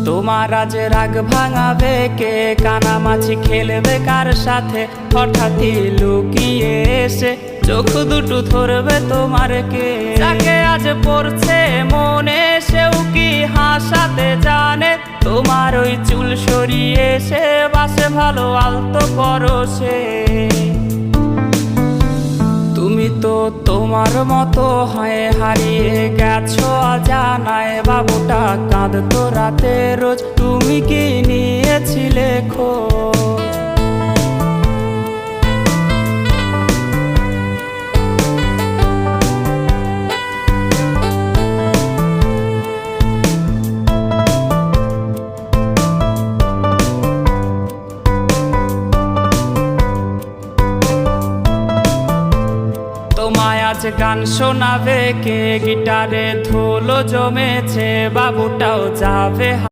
তোমার আজ রাগ ভাঙাবে কে? কানামাছি খেলবে কার সাথে? হঠাৎই লুকিয়ে এসে চোখ দুটো ধরবে তোমার কে? যাকে আজ পড়ছে মনে সেও কি হাসাতে জানে? তোমার ওই চুল সরিয়ে সে বাসে ভালো আলতো পরশে। তুমি তো তোমার মতো হয়ে হারিয়ে গেছো অজানায়। বাবুটা কাঁদতো রাতে রোজ, তুমি কি নিয়েছিলে খোঁজ? তোমায় আজ গান শোনাবে কে? গিটারে ধুলো জমেছে, বাবুটাও যাবে।